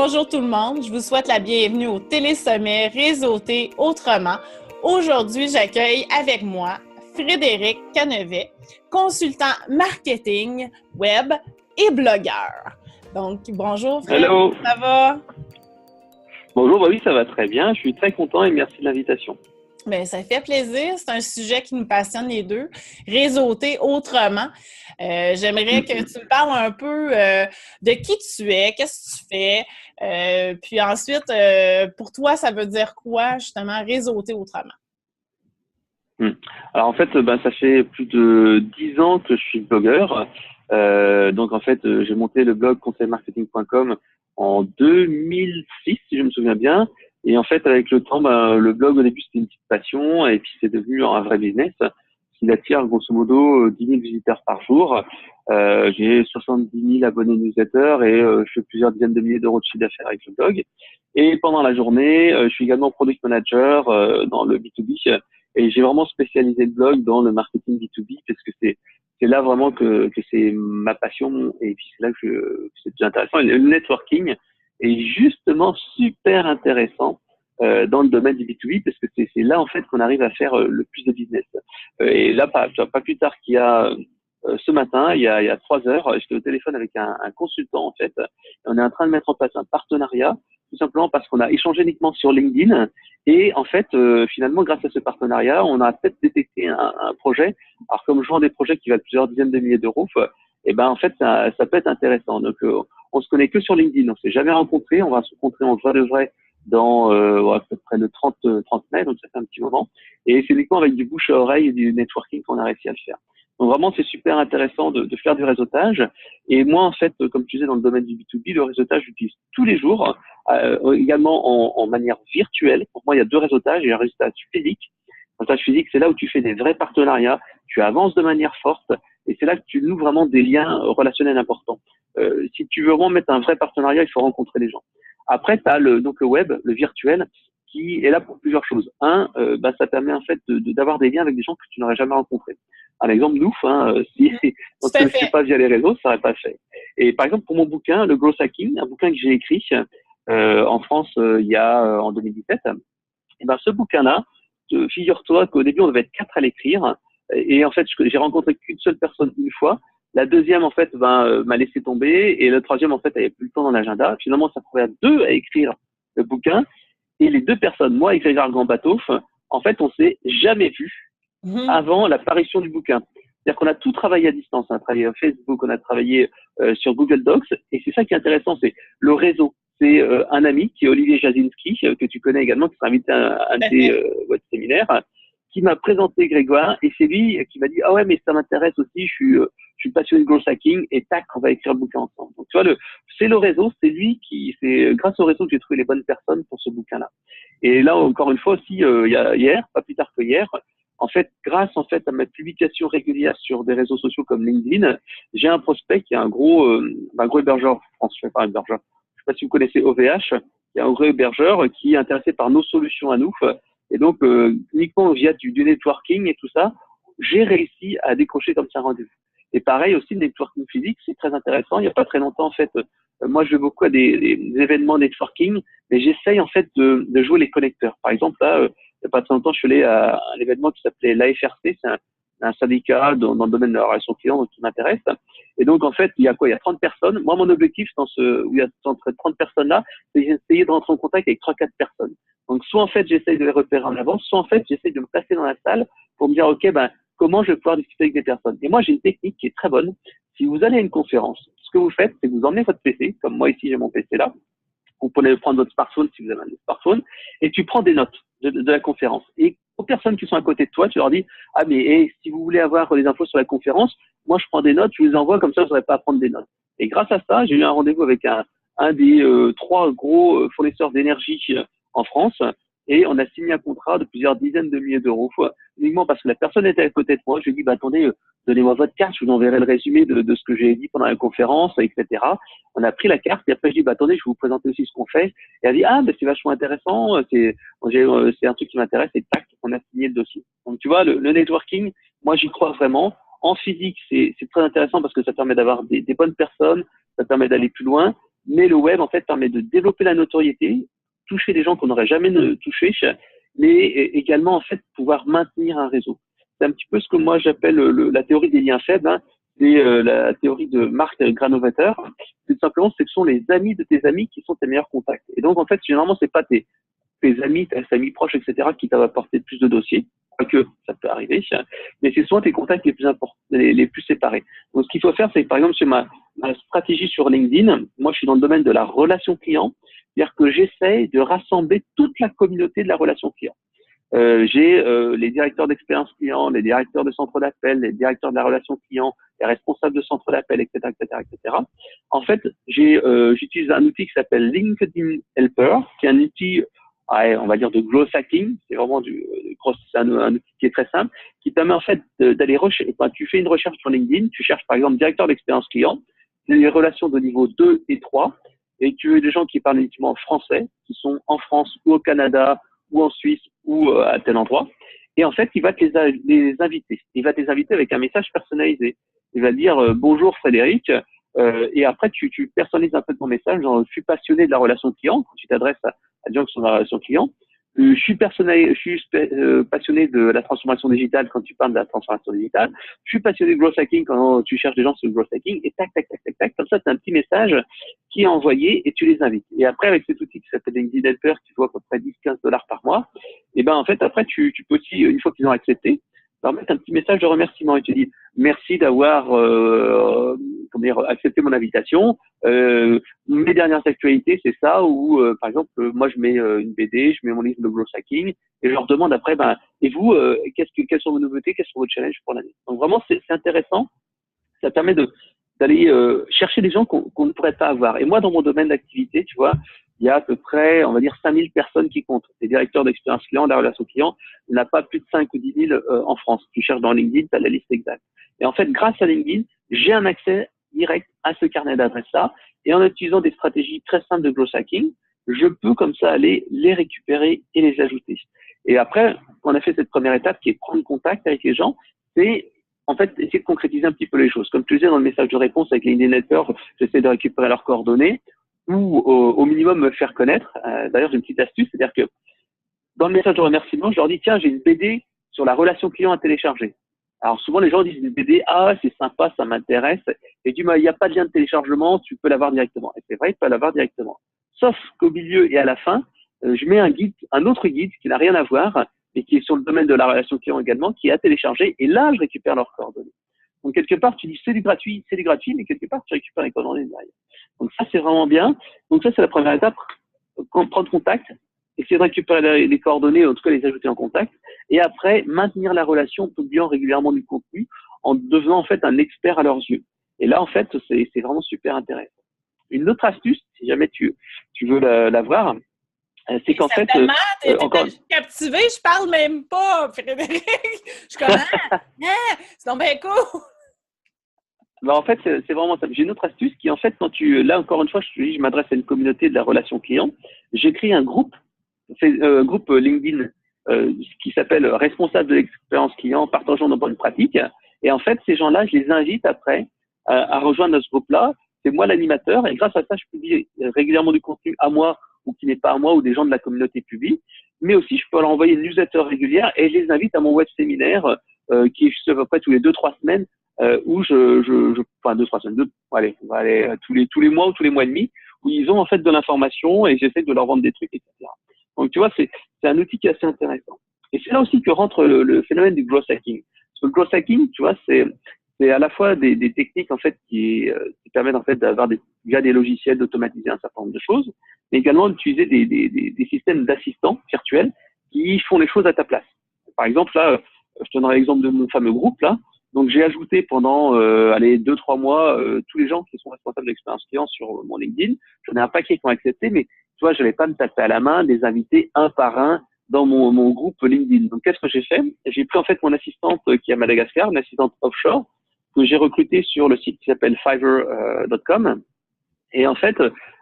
bonjour tout le monde. Je vous souhaite la bienvenue au Télésommet Réseauté Autrement. Aujourd'hui, j'accueille avec moi Frédéric Canevet, consultant marketing, web et blogueur. Donc, bonjour Fred, Hello. ça va? Bonjour, oui, ça va très bien. Je suis très content et merci de l'invitation. Bien, ça fait plaisir. C'est un sujet qui nous passionne les deux. Réseauter autrement. J'aimerais que tu me parles un peu de qui tu es, qu'est-ce que tu fais. Puis ensuite, pour toi, ça veut dire quoi, justement, réseauter autrement? Alors en fait, ça fait plus de 10 ans que je suis blogueur. Donc en fait, j'ai monté le blog conseilmarketing.com en 2006, si je me souviens bien. Et en fait, avec le temps, le blog au début c'était une petite passion et puis c'est devenu un vrai business qui attire grosso modo 10 000 visiteurs par jour. J'ai 70 000 abonnés newsletter et je fais plusieurs dizaines de milliers d'euros de chiffre d'affaires avec le blog. Et pendant la journée, je suis également product manager dans le B2B et j'ai vraiment spécialisé le blog dans le marketing B2B parce que c'est là vraiment que c'est ma passion et puis c'est là que c'est plus intéressant. Et le networking est justement super intéressant dans le domaine du B2B parce que c'est là en fait qu'on arrive à faire le plus de business. Et là, pas plus tard qu'il y a ce matin, il y a 3 heures, j'étais au téléphone avec un consultant en fait. Et on est en train de mettre en place un partenariat tout simplement parce qu'on a échangé uniquement sur LinkedIn et en fait, finalement, grâce à ce partenariat, on a peut-être détecté un projet. Alors comme je vends des projets qui valent plusieurs dizaines de milliers d'euros, et en fait, ça peut être intéressant. Donc, on se connaît que sur LinkedIn, on s'est jamais rencontrés. On va se rencontrer en vrai de vrai dans à peu près de 30 mai, donc ça fait un petit moment. Et c'est uniquement avec du bouche à oreille et du networking qu'on a réussi à le faire. Donc vraiment, c'est super intéressant de faire du réseautage. Et moi, en fait, comme tu disais, dans le domaine du B2B, le réseautage, j'utilise tous les jours, également en manière virtuelle. Pour moi, il y a 2 réseautages. Il y a un réseautage physique. Le réseautage physique, c'est là où tu fais des vrais partenariats, tu avances de manière forte, et c'est là que tu noues vraiment des liens relationnels importants. Si tu veux vraiment mettre un vrai partenariat, il faut rencontrer les gens. Après, tu as donc le web, le virtuel, qui est là pour plusieurs choses. Ça permet en fait d'avoir des liens avec des gens que tu n'aurais jamais rencontrés. Un exemple, nous, si on ne se connaissait pas via les réseaux, ça n'aurait pas fait. Et par exemple, pour mon bouquin, le Growth Hacking, un bouquin que j'ai écrit en France il y a en 2017, et ce bouquin-là, figure-toi qu'au début, on devait être 4 à l'écrire. Et en fait, j'ai rencontré qu'une seule personne une fois. La deuxième, en fait, m'a laissé tomber. Et le troisième, en fait, elle n'avait plus le temps dans l'agenda. Finalement, ça trouvait à 2 à écrire le bouquin. Et les 2 personnes, moi et Grégoire Gambato, en fait, on s'est jamais vus avant l'apparition du bouquin. C'est-à-dire qu'on a tout travaillé à distance. On a travaillé sur Facebook, on a travaillé sur Google Docs. Et c'est ça qui est intéressant, c'est le réseau. C'est un ami qui est Olivier Jasinski, que tu connais également, qui sera invité à un de tes votre séminaire, qui m'a présenté Grégoire, et c'est lui qui m'a dit « Ah ouais, mais ça m'intéresse aussi, je suis passionné de growth hacking, et tac, on va écrire le bouquin ensemble. » Donc tu vois, c'est le réseau, c'est grâce au réseau que j'ai trouvé les bonnes personnes pour ce bouquin-là. Et là, encore une fois aussi, hier, pas plus tard que hier, en fait, grâce à ma publication régulière sur des réseaux sociaux comme LinkedIn, j'ai un prospect qui est un gros hébergeur français, je sais pas si vous connaissez OVH, il y a un gros hébergeur qui est intéressé par nos solutions à nous. Et donc, uniquement via du networking et tout ça, j'ai réussi à décrocher comme ça un rendez-vous. Et pareil aussi, le networking physique, c'est très intéressant. Il n'y a pas très longtemps, en fait, moi, je vais beaucoup à des événements networking, mais j'essaye, en fait, de jouer les connecteurs. Par exemple, là, il n'y a pas très longtemps, je suis allé à un événement qui s'appelait l'AFRC, c'est un syndicat dans le domaine de la relation client, donc qui m'intéresse. Et donc, en fait, il y a 30 personnes. Moi, mon objectif, où il y a entre 30 personnes-là, c'est d'essayer de rentrer en contact avec 3-4 personnes. Donc, soit en fait, j'essaye de les repérer en avance, soit en fait, j'essaye de me placer dans la salle pour me dire, OK, comment je vais pouvoir discuter avec des personnes. Et moi, j'ai une technique qui est très bonne. Si vous allez à une conférence, ce que vous faites, c'est que vous emmenez votre PC, comme moi ici, j'ai mon PC là. Vous pouvez prendre votre smartphone si vous avez un smartphone, et tu prends des notes de la conférence. Et aux personnes qui sont à côté de toi, tu leur dis, ah, mais si vous voulez avoir les infos sur la conférence, moi, je prends des notes, je vous les envoie, comme ça, vous n'aurez pas à prendre des notes. Et grâce à ça, j'ai eu un rendez-vous avec un des 3 gros fournisseurs d'énergie en France, et on a signé un contrat de plusieurs dizaines de milliers d'euros, uniquement parce que la personne était à côté de moi. Je lui ai dit, attendez, donnez-moi votre carte, je vous enverrai le résumé de ce que j'ai dit pendant la conférence, etc. On a pris la carte, et après, je dis, attendez, je vais vous présenter aussi ce qu'on fait. Et elle dit, c'est vachement intéressant, c'est un truc qui m'intéresse, et tac, on a signé le dossier. Donc, tu vois, le networking, moi, j'y crois vraiment. En physique, c'est très intéressant parce que ça permet d'avoir des bonnes personnes, ça permet d'aller plus loin. mais le web, en fait, permet de développer la notoriété, toucher des gens qu'on n'aurait jamais touchés, mais également, en fait, pouvoir maintenir un réseau. C'est un petit peu ce que moi j'appelle la théorie des liens faibles, hein. C'est la théorie de Mark Granovetter. C'est tout simplement, ce sont les amis de tes amis qui sont tes meilleurs contacts. Et donc, en fait, généralement, c'est pas tes amis, tes amis proches, etc., qui t'ont apporté plus de dossiers. Quoique, ça peut arriver. Mais c'est souvent tes contacts les plus importants, les plus séparés. Donc, ce qu'il faut faire, c'est, par exemple, sur ma stratégie sur LinkedIn, moi, je suis dans le domaine de la relation client. C'est-à-dire que j'essaye de rassembler toute la communauté de la relation client. J'ai les directeurs d'expérience client, les directeurs de centre d'appel, les directeurs de la relation client, les responsables de centre d'appel, etc., etc., etc. En fait, j'utilise un outil qui s'appelle LinkedIn Helper, qui est un outil, on va dire, de growth hacking. C'est vraiment un outil qui est très simple, qui permet en fait d'aller rechercher. Quand tu fais une recherche sur LinkedIn, tu cherches par exemple directeur d'expérience client, les relations de niveau 2 et 3, et tu veux des gens qui parlent uniquement français, qui sont en France ou au Canada ou en Suisse ou à tel endroit. Et en fait, il va te les inviter. Il va te les inviter avec un message personnalisé. Il va dire bonjour Frédéric. Et après, tu personnalises un peu ton message. Genre, je suis passionné de la relation client. Quand tu t'adresses à des gens qui sont dans la relation client. Je suis passionné de la transformation digitale quand tu parles de la transformation digitale. Je suis passionné de growth hacking quand tu cherches des gens sur le growth hacking. Et tac, tac, tac, tac, tac. Comme ça, tu as un petit message qui est envoyé et tu les invites. Et après, avec cet outil qui s'appelle LinkedIn Helper, qui vaut à peu près 10-15 $ par mois, et ben, en fait, après, tu peux aussi, une fois qu'ils ont accepté, leur mettre un petit message de remerciement et tu dis merci d'avoir accepté mon invitation. Mes dernières actualités, c'est ça, où par exemple, moi je mets une BD, je mets mon livre de growth hacking et je leur demande après, et vous, quelles sont vos nouveautés, quels sont vos challenges pour l'année. Donc vraiment, c'est intéressant. Ça permet d'aller chercher des gens qu'on ne pourrait pas avoir. Et moi, dans mon domaine d'activité, tu vois, il y a à peu près, on va dire, 5000 personnes qui comptent. Les directeurs d'expérience client, de la relation client, il n'y en a pas plus de 5 ou 10 000 en France. Tu cherches dans LinkedIn, tu as la liste exacte. Et en fait, grâce à LinkedIn, j'ai un accès direct à ce carnet d'adresses-là. Et en utilisant des stratégies très simples de growth hacking, je peux comme ça aller les récupérer et les ajouter. Et après, on a fait cette première étape qui est prendre contact avec les gens. C'est en fait, essayer de concrétiser un petit peu les choses. Comme tu disais dans le message de réponse avec LinkedIn Helper, j'essaie de récupérer leurs coordonnées ou au minimum me faire connaître. D'ailleurs, j'ai une petite astuce, c'est-à-dire que dans le message de remerciement, je leur dis, tiens, j'ai une BD sur la relation client à télécharger. Alors souvent, les gens disent une BD, ah, c'est sympa, ça m'intéresse. Et du coup, il n'y a pas de lien de téléchargement, tu peux l'avoir directement. Et c'est vrai, tu peux l'avoir directement. Sauf qu'au milieu et à la fin, je mets un autre guide qui n'a rien à voir, et qui est sur le domaine de la relation client également, qui est à télécharger. Et là, je récupère leurs coordonnées. Donc, quelque part, tu dis c'est du gratuit, mais quelque part, tu récupères les coordonnées derrière. Donc, ça, c'est vraiment bien. Donc, ça, c'est la première étape. Prendre contact, essayer de récupérer les coordonnées, en tout cas, les ajouter en contact. Et après, maintenir la relation en publiant régulièrement du contenu, en devenant, en fait, un expert à leurs yeux. Et là, en fait, c'est vraiment super intéressant. Une autre astuce, si jamais tu veux la voir, c'est qu'en fait, t'es captivé, je parle même pas, Frédéric. Je suis comme, c'est donc bien cool. En fait, c'est vraiment ça. J'ai une autre astuce qui, en fait, là, encore une fois, je m'adresse à une communauté de la relation client. J'ai créé un groupe, groupe LinkedIn, qui s'appelle Responsable de l'expérience client, partageons nos bonnes pratiques. Et en fait, ces gens-là, je les invite après à rejoindre ce groupe-là. C'est moi l'animateur et grâce à ça, je publie régulièrement du contenu à moi ou qui n'est pas à moi ou des gens de la communauté publient. Mais aussi, je peux leur envoyer une newsletter régulière et je les invite à mon web séminaire qui est à peu près tous les 2-3 semaines où enfin 2-3 semaines, on va aller tous les mois ou tous les mois et demi où ils ont en fait de l'information et j'essaie de leur vendre des trucs, etc. Donc, tu vois, c'est un outil qui est assez intéressant. Et c'est là aussi que rentre le phénomène du growth hacking. Parce que le growth hacking, tu vois, c'est à la fois des techniques en fait qui permettent en fait d'avoir via des logiciels d'automatiser un certain nombre de choses, mais également d'utiliser des systèmes d'assistants virtuels qui font les choses à ta place. Par exemple, là, je te donnerai l'exemple de mon fameux groupe là. Donc j'ai ajouté pendant 2-3 mois tous les gens qui sont responsables d'expérience client sur mon LinkedIn. J'en ai un paquet qui ont accepté, mais tu vois, je n'avais pas me taper à la main des invités un par un dans mon groupe LinkedIn. Donc qu'est-ce que j'ai fait? J'ai pris en fait mon assistante qui est à Madagascar, une assistante offshore que j'ai recrutée sur le site qui s'appelle Fiverr.com. Et en fait,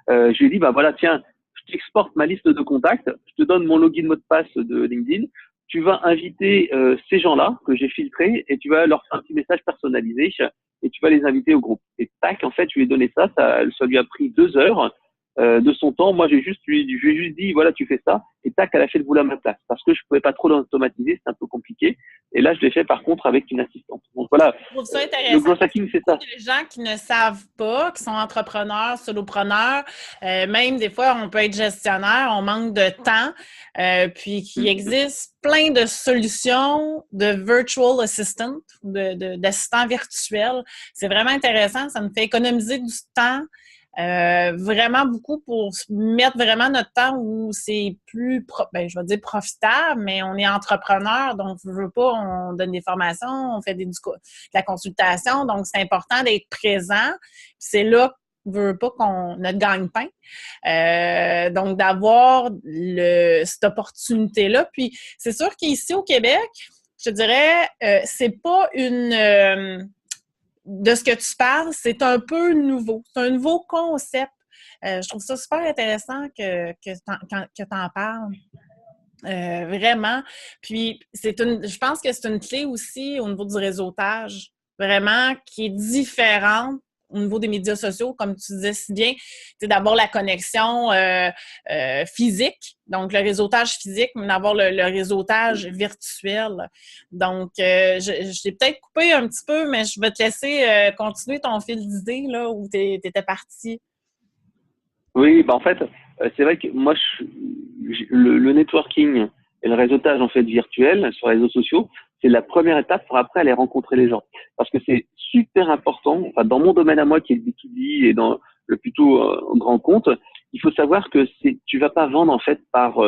je lui ai dit, voilà, tiens, je t'exporte ma liste de contacts, je te donne mon login mot de passe de LinkedIn, tu vas inviter ces gens-là que j'ai filtrés et tu vas leur faire un petit message personnalisé et tu vas les inviter au groupe. Et tac, en fait, je lui ai donné ça lui a pris 2 heures de son temps. Moi, je lui ai juste dit, voilà, tu fais ça, et tac, elle a fait le boulot à ma place. Parce que je pouvais pas trop l'automatiser, c'est un peu compliqué. Et là, je l'ai fait par contre avec une assistante. Donc voilà, Je trouve ça le intéressant. growth hacking, c'est ça. Il y a des gens qui ne savent pas, qui sont entrepreneurs, solopreneurs, même des fois, on peut être gestionnaire, on manque de temps, puis qu'il existe plein de solutions de virtual assistant, d'assistants virtuels. C'est vraiment intéressant, ça nous fait économiser du temps. Vraiment beaucoup pour mettre vraiment notre temps où c'est plus, je vais dire profitable, mais on est entrepreneur, donc je veux pas, on donne des formations, on fait de la consultation, donc c'est important d'être présent. C'est là veut pas notre gagne-pain. Donc, d'avoir cette opportunité-là. Puis, c'est sûr qu'ici au Québec, je te dirais, c'est pas de ce que tu parles, c'est un peu nouveau. C'est un nouveau concept. Je trouve ça super intéressant que tu en parles. Vraiment. Puis, je pense que c'est une clé aussi au niveau du réseautage, vraiment, qui est différente au niveau des médias sociaux, comme tu disais si bien, c'est d'avoir la connexion physique, donc le réseautage physique, mais d'avoir le réseautage virtuel. Donc, je t'ai peut-être coupé un petit peu, mais je vais te laisser continuer ton fil d'idées là où tu étais parti. Oui, en fait, c'est vrai que moi, le networking et le réseautage en fait virtuel sur les réseaux sociaux, c'est la première étape pour après aller rencontrer les gens. Parce que c'est super important, enfin, dans mon domaine à moi qui est le B2B et dans le plutôt grand compte, il faut savoir que tu vas pas vendre en fait par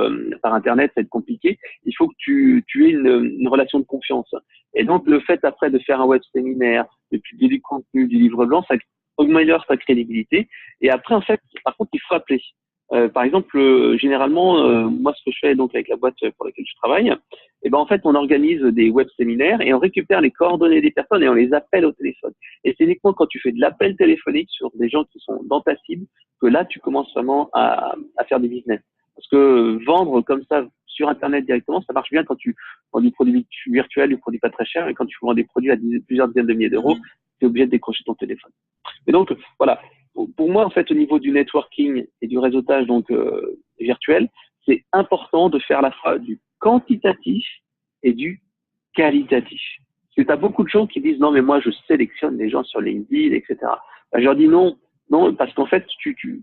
Internet, c'est compliqué. Il faut que tu aies une relation de confiance. Et donc, le fait après de faire un web séminaire, de publier du contenu, du livre blanc, ça améliore ta crédibilité. Et après, en fait, par contre, il faut appeler. Par exemple, généralement, moi, ce que je fais donc avec la boîte pour laquelle je travaille, et ben en fait, on organise des web séminaires et on récupère les coordonnées des personnes et on les appelle au téléphone. Et c'est uniquement quand tu fais de l'appel téléphonique sur des gens qui sont dans ta cible que là, tu commences vraiment à faire du business. Parce que vendre comme ça sur Internet directement, ça marche bien quand tu vends du produit virtuel, du produit pas très cher, et quand tu vends des produits à plusieurs dizaines de milliers d'euros, tu es obligé de décrocher ton téléphone. Et donc, voilà. Pour moi, en fait, au niveau du networking et du réseautage donc virtuel, c'est important de faire la fois du quantitatif et du qualitatif. Parce que tu as beaucoup de gens qui disent non, mais moi, je sélectionne les gens sur LinkedIn, etc. Ben, je leur dis non, parce qu'en fait,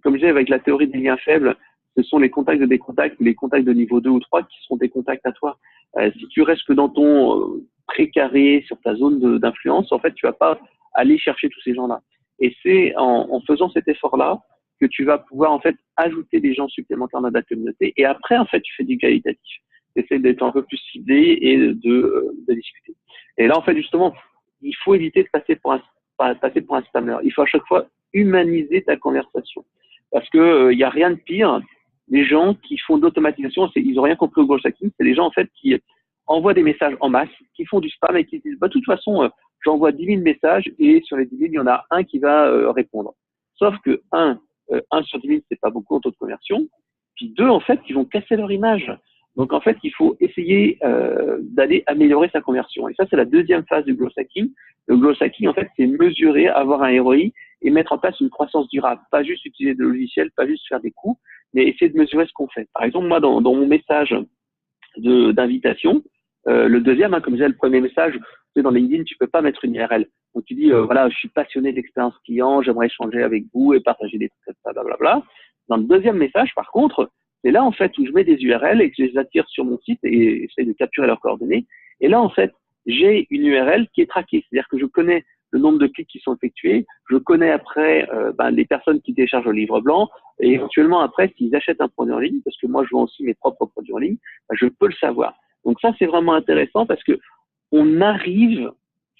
comme je disais, avec la théorie des liens faibles, ce sont les contacts de des contacts ou les contacts de niveau 2 ou 3 qui seront des contacts à toi. Si tu restes que dans ton précaré, sur ta zone d'influence, en fait, tu vas pas aller chercher tous ces gens-là. Et c'est en faisant cet effort-là que tu vas pouvoir en fait ajouter des gens supplémentaires dans ta communauté. Et après, en fait, tu fais du qualitatif. Tu essaies d'être un peu plus ciblé et de discuter. Et là, en fait, justement, il faut éviter de passer pour un spammer. Il faut à chaque fois humaniser ta conversation. Parce que y a rien de pire. Les gens qui font de l'automatisation, ils ont rien compris au growth hacking. C'est les gens, en fait, qui envoient des messages en masse, qui font du spam et qui disent, bah, de toute façon, j'envoie 10 000 messages et sur les 10 000, il y en a un qui va répondre. Sauf que 1 sur 10 000, c'est pas beaucoup en taux de conversion. Puis 2, en fait, ils vont casser leur image. Donc, en fait, il faut essayer d'aller améliorer sa conversion. Et ça, c'est la deuxième phase du growth hacking. Le growth hacking, en fait, c'est mesurer, avoir un ROI et mettre en place une croissance durable. Pas juste utiliser de logiciels, pas juste faire des coûts, mais essayer de mesurer ce qu'on fait. Par exemple, moi, dans mon message d'invitation, le deuxième, comme je disais, le premier message, dans LinkedIn, tu peux pas mettre une URL. Donc, tu dis, voilà, je suis passionné d'expérience client, j'aimerais échanger avec vous et partager des trucs comme ça, blablabla. Dans le deuxième message, par contre, c'est là, en fait, où je mets des URL et que je les attire sur mon site et j'essaie de capturer leurs coordonnées. Et là, en fait, j'ai une URL qui est traquée. C'est-à-dire que je connais le nombre de clics qui sont effectués. Je connais après les personnes qui téléchargent le livre blanc et éventuellement après, s'ils achètent un produit en ligne, parce que moi, je vends aussi mes propres produits en ligne, je peux le savoir. Donc ça, c'est vraiment intéressant parce que on arrive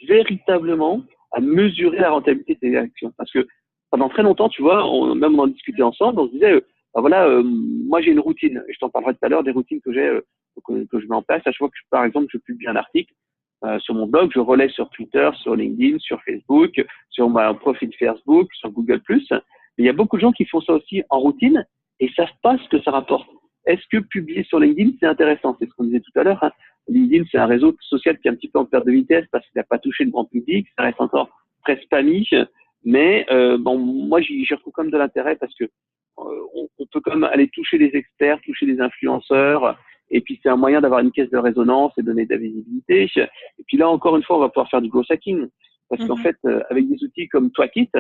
véritablement à mesurer la rentabilité de ces actions. Parce que pendant très longtemps, tu vois, même on en discutait ensemble, on se disait, voilà, moi j'ai une routine. Et je t'en parlerai tout à l'heure des routines que j'ai, que je mets en place. À chaque fois que, par exemple, je publie un article sur mon blog, je relaie sur Twitter, sur LinkedIn, sur Facebook, sur mon profil Facebook, sur Google+. Mais il y a beaucoup de gens qui font ça aussi en routine et savent pas ce que ça rapporte. Est-ce que publier sur LinkedIn, c'est intéressant? C'est ce qu'on disait tout à l'heure. Hein. LinkedIn, c'est un réseau social qui est un petit peu en perte de vitesse parce qu'il n'a pas touché le grand public. Ça reste encore très spammy. Mais bon, moi, j'y retrouve quand même de l'intérêt parce que on peut quand même aller toucher les experts, toucher les influenceurs. Et puis, c'est un moyen d'avoir une caisse de résonance et donner de la visibilité. Et puis là, encore une fois, on va pouvoir faire du growth hacking. Parce qu'en fait, avec des outils comme Twakit,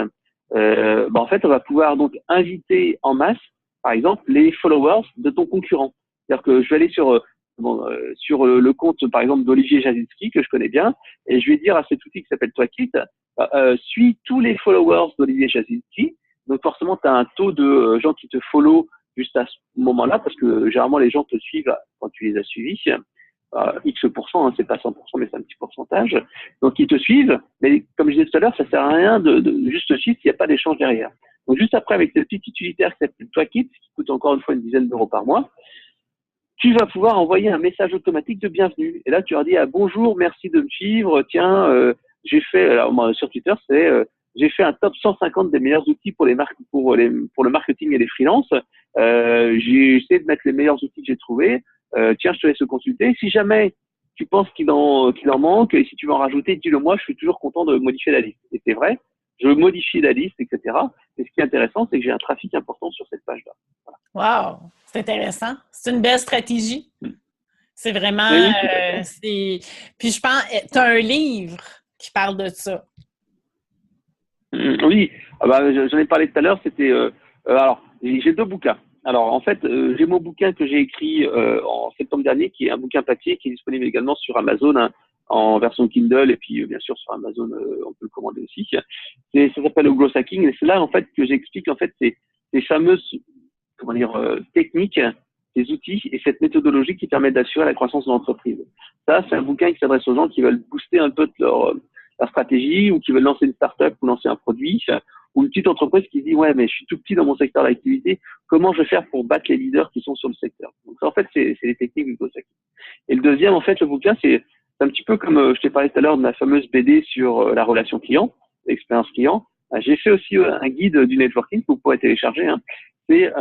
en fait, on va pouvoir donc inviter en masse, par exemple, les followers de ton concurrent. C'est-à-dire que je vais aller sur le compte, par exemple, d'Olivier Jasinski, que je connais bien, et je vais dire à cet outil qui s'appelle Twakit, suis tous les followers d'Olivier Jasinski. Donc forcément, tu as un taux de gens qui te follow juste à ce moment-là, parce que généralement, les gens te suivent quand tu les as suivis. X%, hein, c'est pas 100%, mais c'est un petit pourcentage. Donc, ils te suivent, mais comme je disais tout à l'heure, ça sert à rien de juste suivre s'il n'y a pas d'échange derrière. Donc, juste après, avec ce petit utilitaire qui s'appelle Twakit, qui coûte encore une fois une dizaine d'euros par mois, tu vas pouvoir envoyer un message automatique de bienvenue. Et là, tu leur dis, bonjour, merci de me suivre, tiens, j'ai fait, alors moi, sur Twitter, j'ai fait un top 150 des meilleurs outils pour le marketing et les freelances. J'ai essayé de mettre les meilleurs outils que j'ai trouvés. Tiens, je te laisse consulter. Si jamais tu penses qu'il en manque, et si tu veux en rajouter, dis-le moi, je suis toujours content de modifier la liste. Et c'est vrai, je modifie la liste, etc. Et ce qui est intéressant, c'est que j'ai un trafic important sur cette page-là. Voilà. Wow! C'est intéressant. C'est une belle stratégie. C'est vraiment... Oui, Puis je pense, tu as un livre qui parle de ça. Oui, j'en ai parlé tout à l'heure, c'était... alors, j'ai 2 bouquins. Alors, en fait, j'ai mon bouquin que j'ai écrit en septembre dernier, qui est un bouquin papier, qui est disponible également sur Amazon, hein, en version Kindle, et puis bien sûr sur Amazon, on peut le commander aussi. Ça s'appelle le Growth Hacking, et c'est là en fait que j'explique en fait ces fameuses, techniques, ces outils et cette méthodologie qui permettent d'assurer la croissance de l'entreprise. Ça, c'est un bouquin qui s'adresse aux gens qui veulent booster un peu leur stratégie, ou qui veulent lancer une start-up ou lancer un produit, ou une petite entreprise qui dit ouais, mais je suis tout petit dans mon secteur d'activité, comment je vais faire pour battre les leaders qui sont sur le secteur. Donc ça, en fait, c'est les techniques du growth hacking. Et le deuxième, en fait, le bouquin, c'est un petit peu comme je t'ai parlé tout à l'heure de ma fameuse BD sur la relation client, l'expérience client. J'ai fait aussi un guide du networking que vous pourrez télécharger. Hein. C'est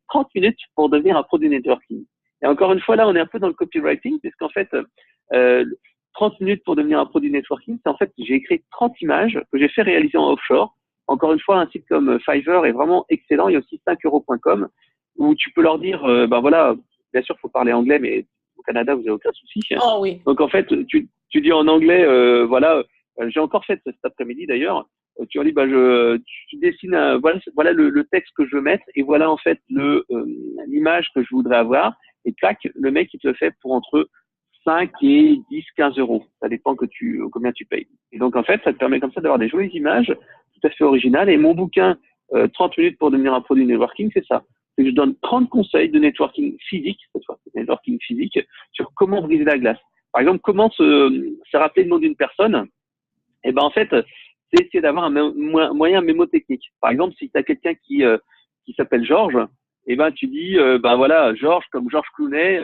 30 minutes pour devenir un pro du networking. Et encore une fois, là, on est un peu dans le copywriting, puisqu'en fait, 30 minutes pour devenir un pro du networking, c'est en fait, j'ai écrit 30 images que j'ai fait réaliser en offshore. Encore une fois, un site comme Fiverr est vraiment excellent. Il y a aussi 5euros.com où tu peux leur dire, voilà, bien sûr, il faut parler anglais, mais au Canada, vous n'avez aucun souci. Oh oui. Donc, en fait, tu dis en anglais, j'ai encore fait cet après-midi d'ailleurs. Tu leur dis, tu dessines, voilà le texte que je veux mettre, et voilà en fait l'image que je voudrais avoir. Et clac, le mec, il te le fait pour entre 5 et 10, 15 euros. Ça dépend combien tu payes. Et donc, en fait, ça te permet comme ça d'avoir des jolies images tout à fait originales. Et mon bouquin, 30 minutes pour devenir un pro du networking, c'est ça. C'est que je donne 30 conseils de networking physique, cette fois, networking physique, sur comment briser la glace. Par exemple, comment se rappeler le nom d'une personne. Et en fait, c'est essayer d'avoir un moyen mémotechnique. Par exemple, si tu as quelqu'un qui s'appelle Georges, tu dis, Georges comme Georges Clooney,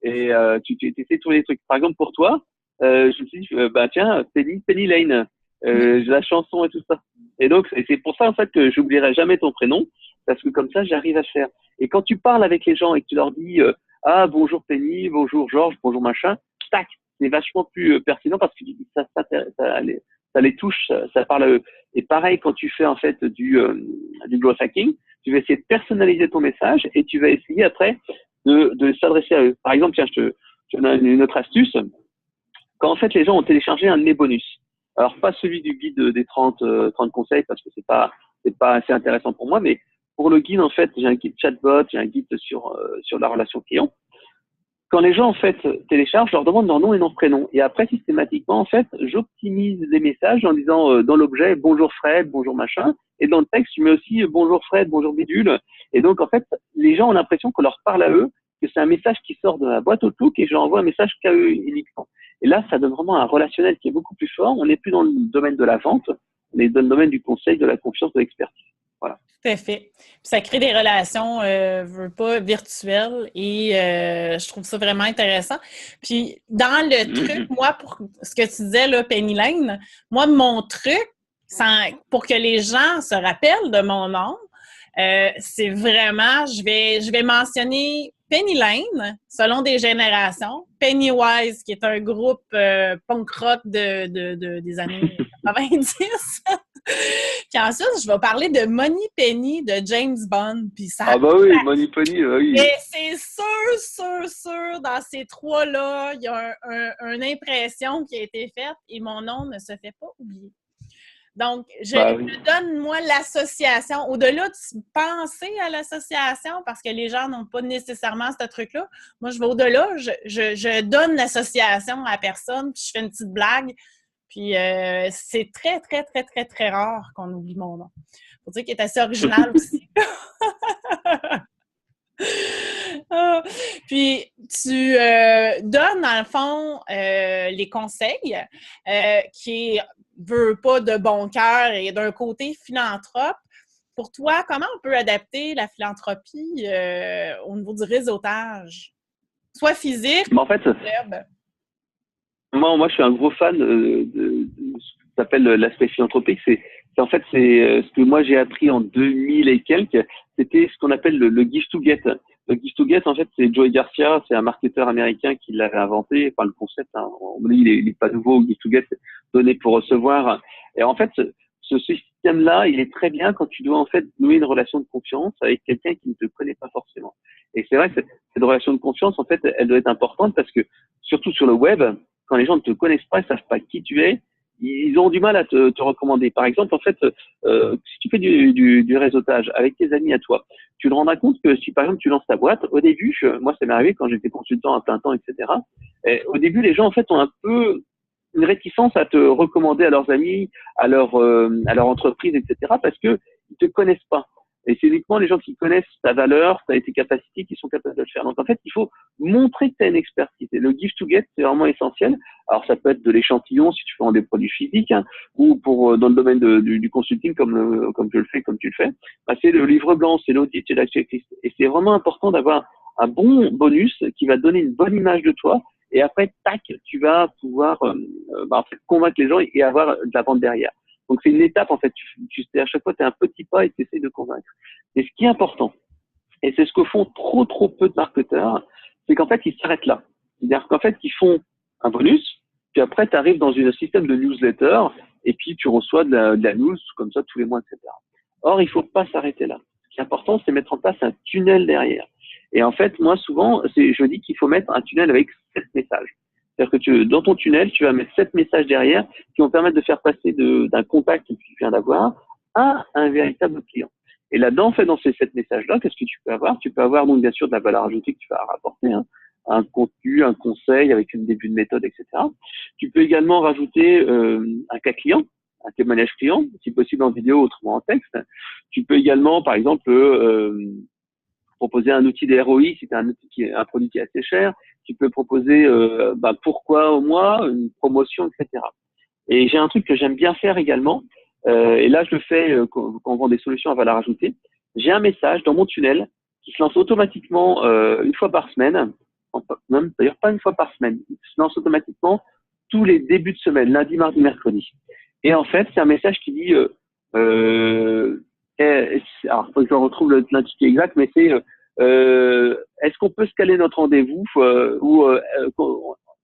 et tu essaies de trouver des trucs. Par exemple, pour toi, je me suis dit, tiens, Penny Lane, la chanson et tout ça. Et donc, c'est pour ça, en fait, que j'oublierai jamais ton prénom, parce que comme ça, j'arrive à faire. Et quand tu parles avec les gens et que tu leur dis, bonjour Penny, bonjour Georges, bonjour machin, tac, c'est vachement plus pertinent parce que ça les touche, ça parle à eux. Et pareil, quand tu fais, en fait, du growth hacking, tu vas essayer de personnaliser ton message et tu vas essayer après de s'adresser à eux. Par exemple, tiens, je te donne une autre astuce. Quand en fait les gens ont téléchargé un de mes bonus, alors pas celui du guide des 30 conseils parce que c'est pas assez intéressant pour moi, mais pour le guide en fait, j'ai un guide chatbot, j'ai un guide sur la relation client. Quand les gens en fait téléchargent, je leur demande leur nom et nom prénom, et après systématiquement en fait, j'optimise les messages en disant dans l'objet bonjour Fred, bonjour machin, et dans le texte je mets aussi bonjour Fred, bonjour bidule, et donc en fait les gens ont l'impression qu'on leur parle à eux, que c'est un message qui sort de la boîte Outlook et je leur envoie un message qu'à eux uniquement. Et là, ça donne vraiment un relationnel qui est beaucoup plus fort. On n'est plus dans le domaine de la vente, on est dans le domaine du conseil, de la confiance, de l'expertise. Voilà. Tout à fait. Puis ça crée des relations, pas virtuelles, et je trouve ça vraiment intéressant. Puis dans le truc, moi, pour ce que tu disais, là, Penny Lane, moi, mon truc, pour que les gens se rappellent de mon nom, c'est vraiment, je vais mentionner Penny Lane, selon des générations. Pennywise, qui est un groupe punk rock des années 90. Puis ensuite, je vais parler de Money Penny de James Bond. Puis ça Ah bah oui, Money Penny, oui. Mais c'est sûr, dans ces trois-là, il y a une impression qui a été faite et mon nom ne se fait pas oublier. Donc, je donne, moi, l'association. Au-delà de penser à l'association, parce que les gens n'ont pas nécessairement ce truc-là, moi, je vais au-delà, je donne l'association à la personne, puis je fais une petite blague. Puis, c'est très, très, très, très, très rare qu'on oublie mon nom. Faut dire qu'il est assez original aussi. Puis, tu donnes, dans le fond, les conseils qui veut pas de bon cœur et d'un côté philanthrope. Pour toi, comment on peut adapter la philanthropie au niveau du réseautage? Soit physique, mais en fait, web. Moi, je suis un gros fan de ce qui s'appelle l'aspect philanthropique. C'est ce que moi j'ai appris en 2000 et quelques. C'était ce qu'on appelle le give to get. Le give to get, en fait, c'est Joey Garcia, c'est un marketeur américain qui l'avait inventé. Enfin, le concept, hein, il est pas nouveau. Give to get, donner pour recevoir. Et en fait, ce système-là, il est très bien quand tu dois en fait nouer une relation de confiance avec quelqu'un qui ne te connaît pas forcément. Et c'est vrai que cette relation de confiance, en fait, elle doit être importante parce que surtout sur le web, quand les gens ne te connaissent pas, ils savent pas qui tu es, ils ont du mal à te recommander. Par exemple, en fait, si tu fais du réseautage avec tes amis à toi, tu te rendras compte que si par exemple tu lances ta boîte, au début, moi ça m'est arrivé quand j'étais consultant à plein temps, etc. Et au début, les gens en fait ont un peu une réticence à te recommander à leurs amis, à leur entreprise, etc. parce que ils te connaissent pas. Et c'est uniquement les gens qui connaissent ta valeur, tes capacités, qui sont capables de le faire. Donc, en fait, il faut montrer que tu as une expertise. Et le give to get, c'est vraiment essentiel. Alors, ça peut être de l'échantillon, si tu vends des produits physiques, hein, ou dans le domaine du consulting, comme je le fais, comme tu le fais. Bah, c'est le livre blanc, c'est l'audit, c'est la checklist. Et c'est vraiment important d'avoir un bon bonus qui va donner une bonne image de toi. Et après, tac, tu vas pouvoir en fait, convaincre les gens et avoir de la vente derrière. Donc, c'est une étape, en fait. À chaque fois, tu es un petit pas et tu essaies de convaincre. Et ce qui est important, et c'est ce que font trop peu de marketeurs, c'est qu'en fait, ils s'arrêtent là. C'est-à-dire qu'en fait, ils font un bonus, puis après, tu arrives dans un système de newsletter, et puis tu reçois de la news comme ça tous les mois, etc. Or, il faut pas s'arrêter là. Ce qui est important, c'est mettre en place un tunnel derrière. Et en fait, moi, souvent, je dis qu'il faut mettre un tunnel avec 7 messages. C'est-à-dire que dans ton tunnel, tu vas mettre 7 messages derrière qui vont permettre de faire passer d'un contact que tu viens d'avoir à un véritable client. Et là-dedans, en fait, dans ces 7 messages-là, qu'est-ce que tu peux avoir? Tu peux avoir, donc, bien sûr, de la valeur ajoutée que tu vas rapporter, hein, un contenu, un conseil avec une début de méthode, etc. Tu peux également rajouter un cas client, un témoignage client, si possible en vidéo, autrement en texte. Tu peux également, par exemple, proposer un outil de ROI si tu as un produit qui est assez cher. Tu peux proposer pourquoi au mois, une promotion, etc. Et j'ai un truc que j'aime bien faire également, et là je le fais quand on vend des solutions à valeur ajoutée. J'ai un message dans mon tunnel qui se lance automatiquement une fois par semaine, même d'ailleurs pas une fois par semaine, il se lance automatiquement tous les débuts de semaine, lundi, mardi, mercredi. Et en fait, c'est un message qui dit alors faut que je retrouve l'intitulé exact, mais c'est est-ce qu'on peut se caler notre rendez-vous ou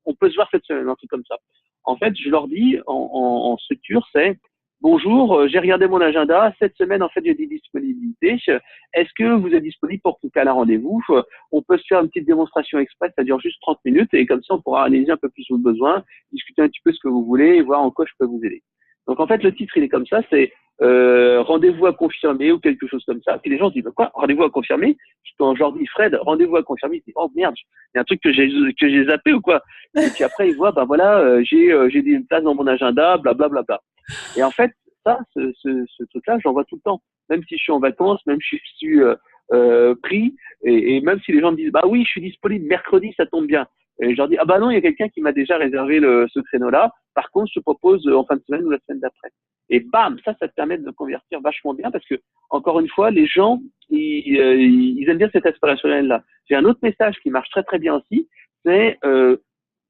on peut se voir cette semaine, un truc comme ça. En fait, je leur dis en structure, c'est bonjour, j'ai regardé mon agenda, cette semaine en fait j'ai des disponibilités. Est-ce que vous êtes disponible pour qu'on cale un rendez-vous? On peut se faire une petite démonstration express, ça dure juste 30 minutes et comme ça on pourra analyser un peu plus vos besoins, discuter un petit peu ce que vous voulez et voir en quoi je peux vous aider. Donc en fait le titre il est comme ça, c'est rendez-vous à confirmer ou quelque chose comme ça. Puis les gens se disent quoi, rendez-vous à confirmer? Quand je leur dis Fred, rendez-vous à confirmer, ils disent oh merde, il y a un truc que j'ai zappé ou quoi? Et puis après ils voient j'ai des places dans mon agenda, blablabla. Bla, bla, bla. Et en fait ça, ce truc-là, j'en vois tout le temps. Même si je suis en vacances, même si je suis pris, et même si les gens me disent bah oui, je suis disponible mercredi, ça tombe bien. Et je leur dis ah bah non, il y a quelqu'un qui m'a déjà réservé ce créneau-là. Par contre, je te propose en fin de semaine ou la semaine d'après. Et bam, ça te permet de convertir vachement bien parce que, encore une fois, les gens, ils aiment bien cet aspirationnel-là. J'ai un autre message qui marche très très bien aussi, c'est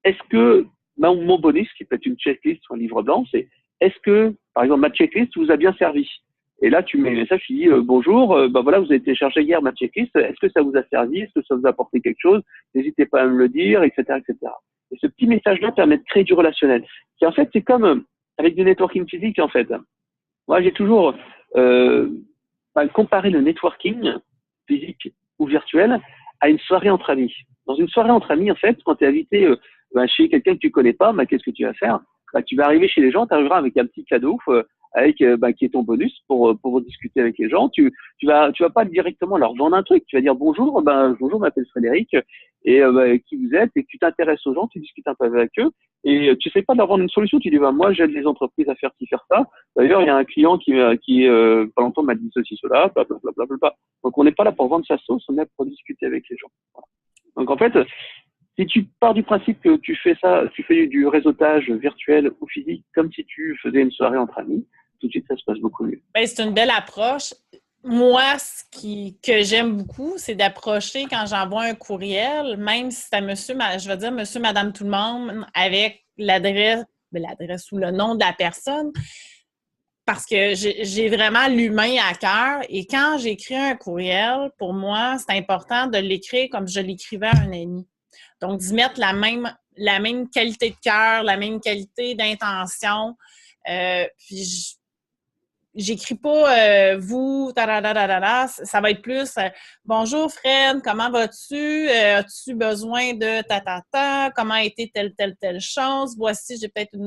est-ce que mon bonus, qui peut être une checklist ou un livre blanc, c'est est-ce que, par exemple, ma checklist vous a bien servi? Et là, tu mets un message, tu dis bonjour, voilà, vous avez téléchargé hier ma checklist. Est-ce que ça vous a servi? Est-ce que ça vous a apporté quelque chose? N'hésitez pas à me le dire, etc., etc. Et ce petit message-là permet de créer du relationnel. Et en fait, c'est comme avec du networking physique, en fait. Moi, j'ai toujours comparé le networking physique ou virtuel à une soirée entre amis. Dans une soirée entre amis, en fait, quand tu es invité chez quelqu'un que tu connais pas, qu'est-ce que tu vas faire? Tu vas arriver chez les gens, tu arriveras avec un petit cadeau avec qui est ton bonus pour discuter avec les gens. Tu vas pas directement leur vendre un truc. Tu vas dire bonjour, bonjour, je m'appelle Frédéric et qui vous êtes, et que tu t'intéresses aux gens, tu discutes un peu avec eux et tu sais pas de leur vendre une solution. Tu dis moi j'aide les entreprises à faire ci, faire ça. D'ailleurs, il y a un client qui pas longtemps m'a dit ceci, cela, blablabla. Donc on n'est pas là pour vendre sa sauce, on est là pour discuter avec les gens. Voilà. Donc en fait, si tu pars du principe que tu fais ça, tu fais du réseautage virtuel ou physique comme si tu faisais une soirée entre amis, tout de suite ça se passe beaucoup mieux. Ben, c'est une belle approche. Moi, que j'aime beaucoup, c'est d'approcher quand j'envoie un courriel, même si c'est à je vais dire monsieur, madame, tout le monde, avec l'adresse ou le nom de la personne, parce que j'ai vraiment l'humain à cœur. Et quand j'écris un courriel, pour moi, c'est important de l'écrire comme je l'écrivais à un ami. Donc, d'y mettre la même qualité de cœur, la même qualité d'intention. Puis, j'écris pas vous, ça va être plus bonjour Fred, comment vas-tu? As-tu besoin de ta? Comment a été telle chose? Voici, j'ai peut-être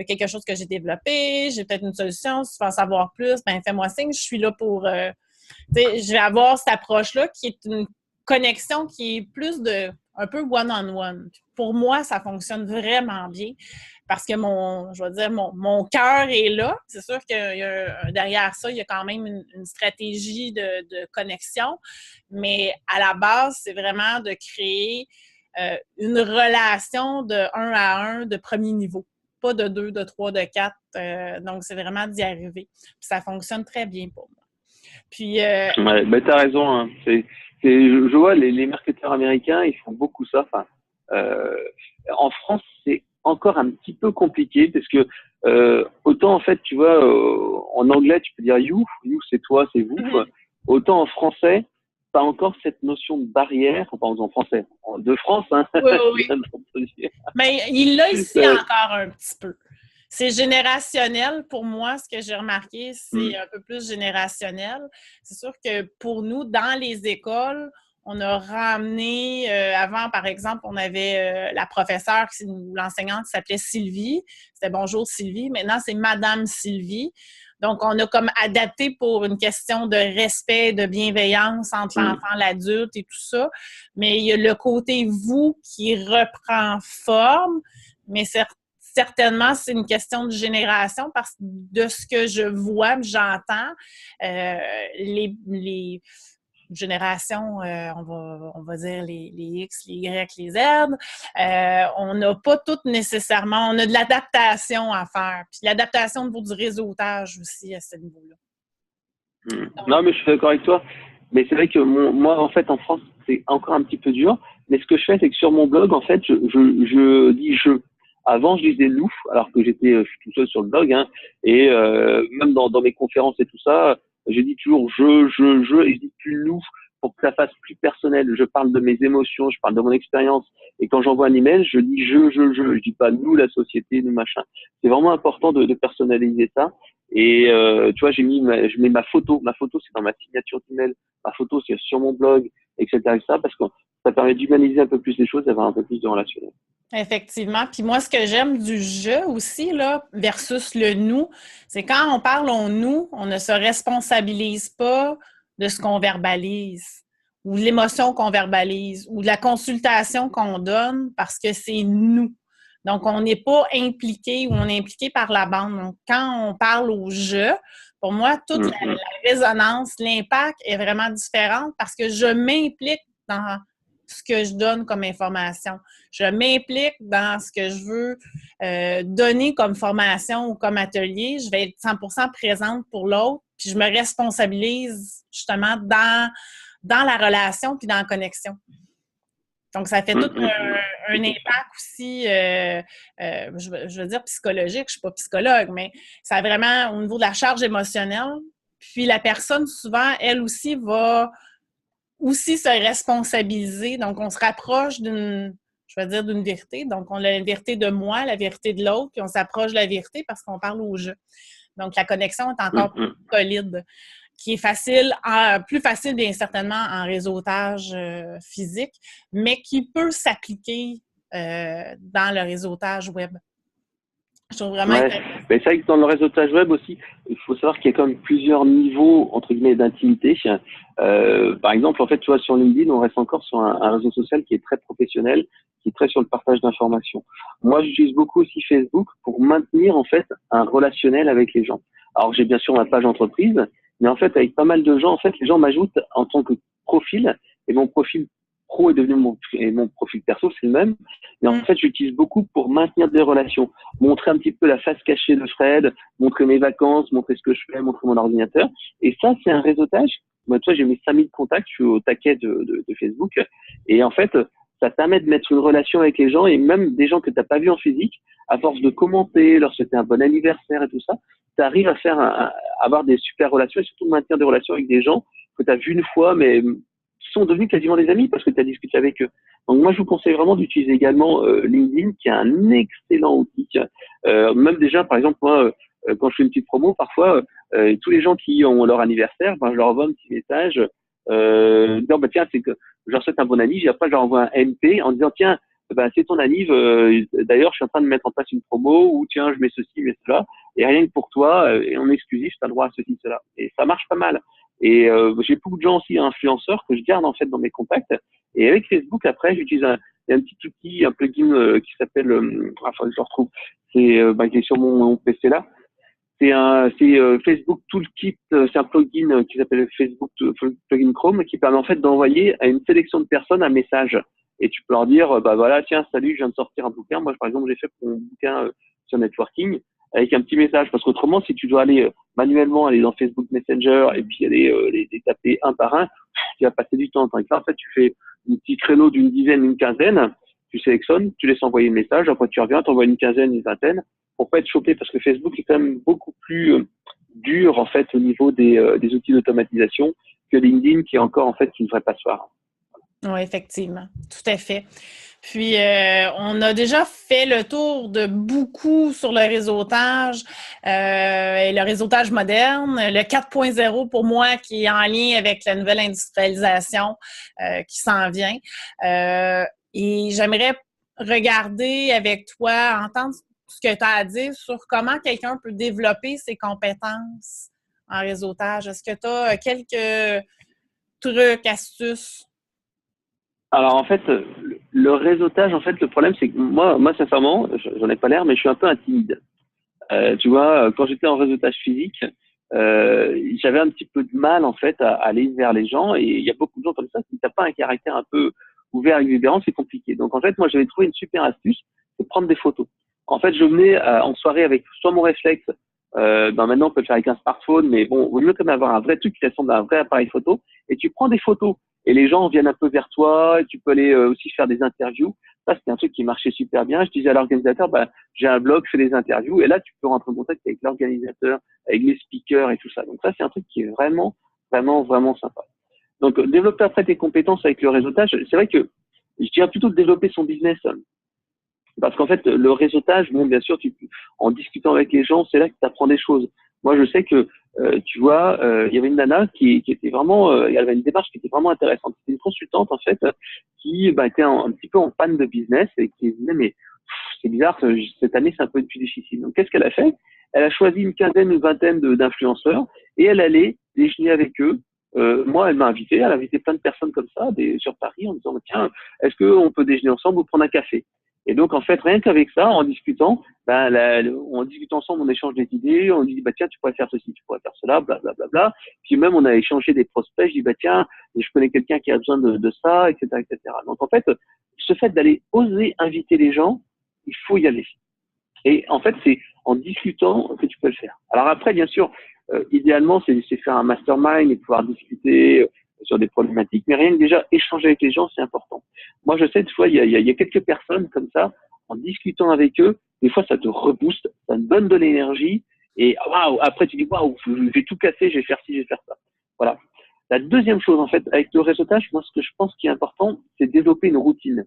quelque chose que j'ai développé, j'ai peut-être une solution, si tu veux en savoir plus, fais-moi signe, je suis là pour je vais avoir cette approche-là qui est une connexion qui est plus de un peu one-on-one. Pour moi, ça fonctionne vraiment bien parce que mon cœur est là. C'est sûr que derrière ça, il y a quand même une stratégie de connexion, mais à la base, c'est vraiment de créer une relation de 1 à 1 de premier niveau. Pas de 2, de 3, de 4. Donc, c'est vraiment d'y arriver. Puis ça fonctionne très bien pour moi. Puis, t'as raison. Hein. Je vois les marketeurs américains, ils font beaucoup ça. Enfin, en France, c'est encore un petit peu compliqué parce que autant en fait, tu vois, en anglais, tu peux dire you c'est toi, c'est vous. Autant en français, pas encore cette notion de barrière, enfin en français, de France. Hein. Oui. Mais il l'a ici encore un petit peu. C'est générationnel pour moi, ce que j'ai remarqué, c'est un peu plus générationnel. C'est sûr que pour nous, dans les écoles, on a ramené, avant, par exemple, on avait la professeure, l'enseignante qui s'appelait Sylvie. C'était bonjour Sylvie. Maintenant, c'est Madame Sylvie. Donc, on a comme adapté pour une question de respect, de bienveillance entre l'enfant, l'adulte et tout ça. Mais il y a le côté vous qui reprend forme, mais certainement, c'est une question de génération parce que de ce que je vois, j'entends, les générations, on va dire les X, les Y, les Z, on n'a pas toutes nécessairement, on a de l'adaptation à faire. Puis l'adaptation au niveau du réseautage aussi à ce niveau-là. Non, mais je suis d'accord avec toi. Mais c'est vrai que moi, en fait, en France, c'est encore un petit peu dur. Mais ce que je fais, c'est que sur mon blog, en fait, je dis je. Avant, je disais nous, alors que je suis tout seul sur le blog, hein, et même dans mes conférences et tout ça, je dis toujours je, et je dis plus nous pour que ça fasse plus personnel. Je parle de mes émotions, je parle de mon expérience, et quand j'envoie un email, je dis je dis pas nous, la société, nous, machin. C'est vraiment important de personnaliser ça. Et tu vois, je mets ma photo. Ma photo, c'est dans ma signature d'email. Ma photo, c'est sur mon blog, etc., parce que ça permet d'humaniser un peu plus les choses, d'avoir un peu plus de relationnel. Effectivement. Puis moi, ce que j'aime du jeu aussi, là, versus le nous, c'est quand on parle au nous, on ne se responsabilise pas de ce qu'on verbalise ou de l'émotion qu'on verbalise ou de la consultation qu'on donne parce que c'est nous. Donc, on n'est pas impliqué ou on est impliqué par la bande. Donc, quand on parle au jeu, pour moi, toute la résonance, l'impact est vraiment différente parce que je m'implique dans ce que je donne comme information. Je m'implique dans ce que je veux donner comme formation ou comme atelier. Je vais être 100% présente pour l'autre, puis je me responsabilise justement dans la relation puis dans la connexion. Donc, ça fait tout un impact aussi, je veux dire psychologique, je ne suis pas psychologue, mais ça a vraiment, au niveau de la charge émotionnelle, Puis la personne, souvent, elle aussi, va aussi se responsabiliser. Donc, on se rapproche d'une vérité. Donc, on a la vérité de moi, la vérité de l'autre, puis on s'approche de la vérité parce qu'on parle au jeu. Donc, la connexion est encore plus solide, qui est plus facile, bien certainement, en réseautage physique, mais qui peut s'appliquer dans le réseautage web. Je trouve vraiment intéressant. Mais c'est vrai que dans le réseautage web aussi, il faut savoir qu'il y a quand même plusieurs niveaux, entre guillemets, d'intimité. Par exemple, en fait, tu vois, sur LinkedIn, on reste encore sur un réseau social qui est très professionnel, qui est très sur le partage d'informations. Moi, j'utilise beaucoup aussi Facebook pour maintenir, en fait, un relationnel avec les gens. Alors, j'ai bien sûr ma page entreprise, mais en fait, avec pas mal de gens, en fait, les gens m'ajoutent en tant que profil, et mon profil pro est devenu mon profil perso, c'est le même. Mais en fait, j'utilise beaucoup pour maintenir des relations, montrer un petit peu la face cachée de Fred, montrer mes vacances, montrer ce que je fais, montrer mon ordinateur. Et ça, c'est un réseautage. Moi, toi, j'ai mis 5000 contacts, je suis au taquet de Facebook. Et en fait, ça permet de mettre une relation avec les gens et même des gens que tu n'as pas vus en physique, à force de commenter, leur souhaiter un bon anniversaire et tout ça, tu arrives à avoir des super relations et surtout maintenir des relations avec des gens que tu as vus une fois, mais qui sont devenus quasiment des amis parce que tu as discuté avec eux. Donc moi, je vous conseille vraiment d'utiliser également LinkedIn, qui est un excellent outil. Même déjà, par exemple, moi, quand je fais une petite promo, parfois, tous les gens qui ont leur anniversaire, ben, je leur envoie un petit message. Non, bah tiens, c'est que je leur souhaite un bon anniv. Et après, je leur envoie un MP en disant, tiens, bah, c'est ton anniv. D'ailleurs, je suis en train de mettre en place une promo où, tiens, je mets ceci, je mets cela. Et rien que pour toi, et en exclusif, tu as le droit à ceci, cela. Et ça marche pas mal. Et j'ai beaucoup de gens aussi influenceurs que je garde en fait dans mes contacts. Et avec Facebook, après, j'utilise il y a un petit outil, un plugin qui s'appelle, enfin, je le retrouve, c'est qui est sur mon PC là. C'est Facebook Toolkit, c'est un plugin qui s'appelle Facebook Plugin Chrome qui permet en fait d'envoyer à une sélection de personnes un message. Et tu peux leur dire, bah voilà, tiens, salut, je viens de sortir un bouquin. Moi, par exemple, j'ai fait mon bouquin sur networking avec un petit message. Parce qu'autrement, si tu dois aller manuellement aller dans Facebook Messenger et puis aller les taper un par un, tu vas passer du temps. Tandis que là, en fait, tu fais un petit créneau d'une dizaine, une quinzaine, tu sélectionnes, tu laisses envoyer le message, après tu reviens, tu envoies une quinzaine, une vingtaine, pour pas être chopé, parce que Facebook est quand même beaucoup plus dur, en fait, au niveau des outils d'automatisation que LinkedIn, qui est encore, en fait, une vraie passoire. Oui, effectivement, tout à fait. Puis, on a déjà fait le tour de beaucoup sur le réseautage et le réseautage moderne. Le 4.0, pour moi, qui est en lien avec la nouvelle industrialisation qui s'en vient. Et j'aimerais regarder avec toi, entendre ce que tu as à dire sur comment quelqu'un peut développer ses compétences en réseautage. Est-ce que tu as quelques trucs, astuces? Alors en fait, le réseautage, en fait, le problème, c'est que moi sincèrement, j'en ai pas l'air, mais je suis un peu timide. Tu vois, quand j'étais en réseautage physique, j'avais un petit peu de mal en fait à aller vers les gens, et il y a beaucoup de gens comme ça. Si t'as pas un caractère un peu ouvert, exubérant, c'est compliqué. Donc en fait, moi, j'avais trouvé une super astuce, c'est de prendre des photos. En fait, je venais en soirée avec soit mon réflexe. Maintenant, on peut le faire avec un smartphone, mais bon, vaut mieux quand même avoir un vrai truc qui ressemble à un vrai appareil photo. Et tu prends des photos. Et les gens viennent un peu vers toi. Et tu peux aller aussi faire des interviews. Ça, c'était un truc qui marchait super bien. Je disais à l'organisateur, bah, j'ai un blog, je fais des interviews. Et là, tu peux rentrer en contact avec l'organisateur, avec les speakers et tout ça. Donc ça, c'est un truc qui est vraiment, vraiment, vraiment sympa. Donc, développer après tes compétences avec le réseautage, c'est vrai que je dirais plutôt de développer son business. Parce qu'en fait, le réseautage, bon, bien sûr, en discutant avec les gens, c'est là que tu apprends des choses. Moi, je sais que, tu vois, il y avait une nana qui était vraiment, elle avait une démarche qui était vraiment intéressante. C'était une consultante, en fait, qui était un petit peu en panne de business et qui disait, mais c'est bizarre, cette année, c'est un peu plus difficile. Donc, qu'est-ce qu'elle a fait? Elle a choisi une quinzaine, une vingtaine d'influenceurs et elle allait déjeuner avec eux. Moi, elle m'a invité, elle a invité plein de personnes comme ça, sur Paris, en disant, tiens, est-ce qu'on peut déjeuner ensemble ou prendre un café? Et donc, en fait, rien qu'avec ça, en discutant, on discute ensemble, on échange des idées, on dit, bah, tiens, tu pourrais faire ceci, tu pourrais faire cela, blablabla. Bla, bla, bla. Puis même, on a échangé des prospects, je dis, bah, tiens, je connais quelqu'un qui a besoin de ça, etc., etc. Donc, en fait, ce fait d'aller oser inviter les gens, il faut y aller. Et en fait, c'est en discutant que tu peux le faire. Alors après, bien sûr, idéalement, c'est faire un mastermind et pouvoir discuter sur des problématiques, mais rien que déjà échanger avec les gens, c'est important. Moi, je sais, des fois, il y a quelques personnes comme ça, en discutant avec eux, des fois, ça te rebooste, ça te donne de l'énergie, Et waouh, après tu dis waouh, je vais tout casser, je vais faire ci, je vais faire ça. Voilà. La deuxième chose, en fait, avec le réseautage, moi, ce que je pense qui est important, c'est développer une routine.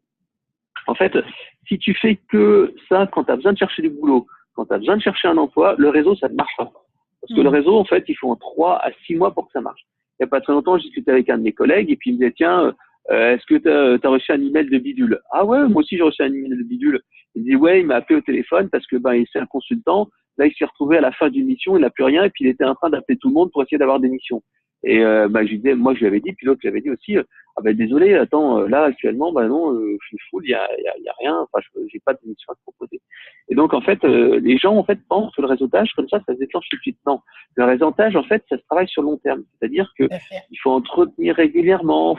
En fait, si tu fais que ça quand tu as besoin de chercher du boulot, quand tu as besoin de chercher un emploi, le réseau, ça ne marche pas. Parce que le réseau, en fait, il faut en 3 à 6 mois pour que ça marche. Il n'y a pas très longtemps, je discutais avec un de mes collègues et puis il me disait, tiens, est-ce que tu as reçu un email de bidule? Ah ouais, moi aussi j'ai reçu un email de bidule. Il me dit, ouais, il m'a appelé au téléphone parce que c'est un consultant. Là, il s'est retrouvé à la fin d'une mission, il n'a plus rien et puis il était en train d'appeler tout le monde pour essayer d'avoir des missions. Et je lui disais, moi je lui avais dit, puis l'autre lui avait dit aussi, désolé, attends, là actuellement, non, je suis full, il y a rien, enfin, j'ai pas de mission à te proposer. Et donc en fait, les gens en fait pensent que le réseautage comme ça se déclenche tout de suite. Non, le réseautage en fait, ça se travaille sur le long terme. C'est-à-dire que il faut entretenir régulièrement.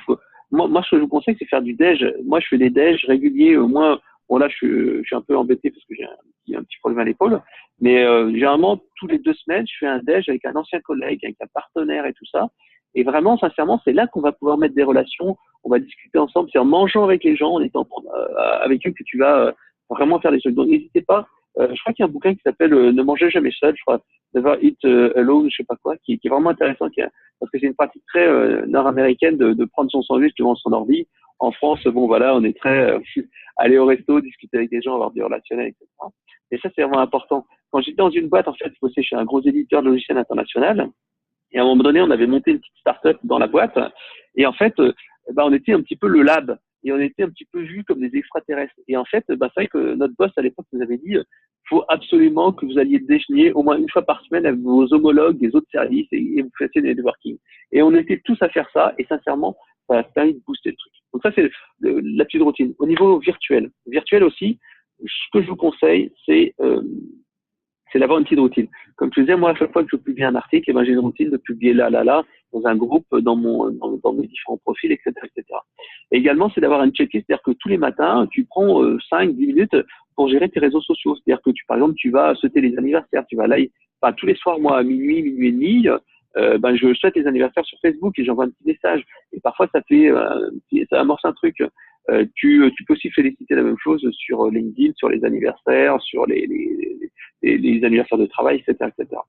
Moi, ce que je vous conseille, c'est faire du déj. Moi, je fais des déj réguliers. Au moins, bon là, je suis un peu embêté parce que j'ai un petit problème à l'épaule. Mais généralement, tous les 2 semaines, je fais un déj avec un ancien collègue, avec un partenaire et tout ça. Et vraiment, sincèrement, c'est là qu'on va pouvoir mettre des relations. On va discuter ensemble. C'est en mangeant avec les gens, en étant avec eux que tu vas vraiment faire des choses. Donc, n'hésitez pas. Je crois qu'il y a un bouquin qui s'appelle Ne mangez jamais seul, je crois, Never Eat Alone, je sais pas quoi, qui est vraiment intéressant, parce que c'est une pratique très nord-américaine de prendre son sandwich devant son ordi. En France, bon voilà, on est très aller au resto, discuter avec des gens, avoir du relationnel, etc. Et ça, c'est vraiment important. Quand j'étais dans une boîte, en fait, je bossais chez un gros éditeur de logiciels international. Et à un moment donné, on avait monté une petite start-up dans la boîte. Et en fait, on était un petit peu le lab. Et on était un petit peu vus comme des extraterrestres. Et en fait, c'est vrai que notre boss à l'époque nous avait dit, faut absolument que vous alliez déjeuner au moins une fois par semaine avec vos homologues des autres services et vous fassiez des networking. Et on était tous à faire ça. Et sincèrement, ça a permis de booster le truc. Donc ça, c'est la petite routine. Au niveau virtuel. Virtuel aussi, ce que je vous conseille, c'est d'avoir une petite routine. Comme je disais, moi, à chaque fois que je publie un article, j'ai une routine de publier là, dans un groupe, dans mes différents profils, etc., etc. Et également, c'est d'avoir une checklist, c'est-à-dire que tous les matins, tu prends 5, 10 minutes pour gérer tes réseaux sociaux. C'est-à-dire que par exemple, tu vas sauter les anniversaires, tu vas là, tous les soirs, moi, à minuit, minuit et demi, je souhaite les anniversaires sur Facebook et j'envoie un petit message. Et parfois, ça amorce un truc. Tu peux aussi féliciter la même chose sur LinkedIn, sur les anniversaires, sur les anniversaires de travail, etc., etc.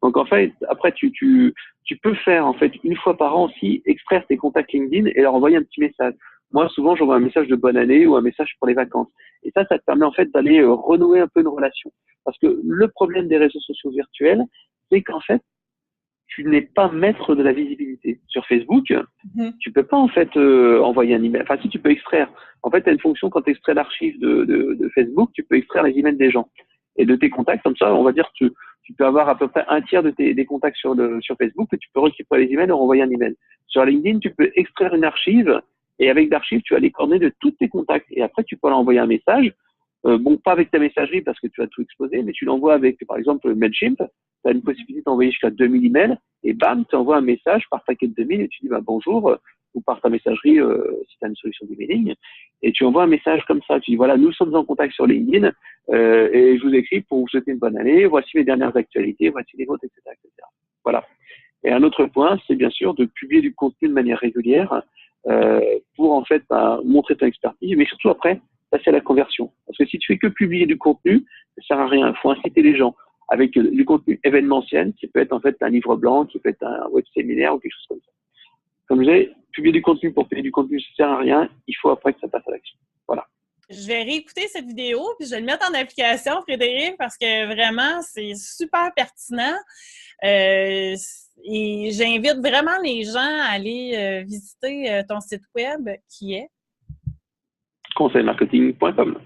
Donc en fait, après tu peux faire en fait une fois par an aussi extraire tes contacts LinkedIn et leur envoyer un petit message. Moi, souvent, j'envoie un message de bonne année ou un message pour les vacances. Et ça te permet en fait d'aller renouer un peu une relation. Parce que le problème des réseaux sociaux virtuels, c'est qu'en fait, tu n'es pas maître de la visibilité. Sur Facebook, tu peux pas en fait envoyer un email. Enfin, si tu peux extraire. En fait, tu as une fonction quand tu extrais l'archive de Facebook, tu peux extraire les emails des gens et de tes contacts. Comme ça, on va dire que tu peux avoir à peu près un tiers des contacts sur Facebook et tu peux récupérer les emails et renvoyer un email. Sur LinkedIn, tu peux extraire une archive et avec l'archive, tu as les coordonnées de tous tes contacts et après, tu peux leur envoyer un message. Pas avec ta messagerie parce que tu as tout exposé, mais tu l'envoies avec, par exemple, Mailchimp. Tu as une possibilité d'envoyer jusqu'à 2000 emails et bam, tu envoies un message par paquet de 2000 et tu dis bonjour ou par ta messagerie si tu as une solution d'emailing et tu envoies un message comme ça. Tu dis voilà, nous sommes en contact sur LinkedIn et je vous écris pour vous souhaiter une bonne année. Voici mes dernières actualités, voici les vôtres, etc., etc. Voilà. Et un autre point, c'est bien sûr de publier du contenu de manière régulière pour en fait montrer ton expertise, mais surtout après passer à la conversion. Parce que si tu fais que publier du contenu, ça sert à rien. Il faut inciter les gens avec du contenu événementiel, qui peut être en fait un livre blanc, qui peut être un web séminaire ou quelque chose comme ça. Comme je disais, publier du contenu pour payer du contenu, ça sert à rien. Il faut après que ça passe à l'action. Voilà. Je vais réécouter cette vidéo puis je vais le mettre en application, Frédéric, parce que vraiment, c'est super pertinent. Et j'invite vraiment les gens à aller visiter ton site web qui est conseilmarketing.com.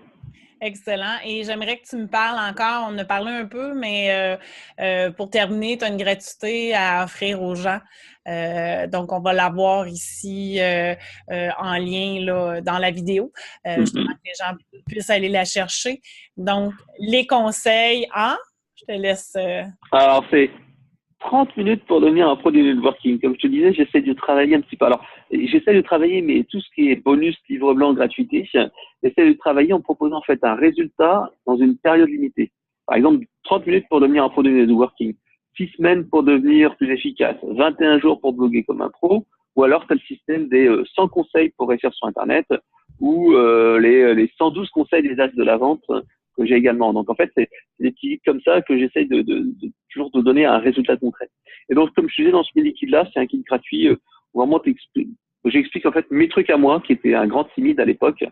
Excellent. Et j'aimerais que tu me parles encore, on en a parlé un peu, mais pour terminer, tu as une gratuité à offrir aux gens. Donc, on va l'avoir ici en lien là, dans la vidéo. Justement, que les gens puissent aller la chercher. Donc, les conseils je te laisse... Alors, c'est 30 minutes pour devenir un pro du networking. Comme je te disais, j'essaie de travailler un petit peu. Alors, j'essaie de travailler, mais tout ce qui est bonus, livre blanc, gratuité, j'essaie de travailler en proposant en fait un résultat dans une période limitée. Par exemple, 30 minutes pour devenir un pro du networking, 6 semaines pour devenir plus efficace, 21 jours pour bloguer comme un pro, ou alors tu as le système des 100 conseils pour réussir sur Internet, ou les 112 conseils des as de la vente que j'ai également. Donc en fait, c'est des petits guides comme ça que j'essaye de toujours de donner un résultat concret. Et donc comme je disais dans ce mini guide là, c'est un guide gratuit où vraiment j'explique en fait mes trucs à moi, qui était un grand timide à l'époque,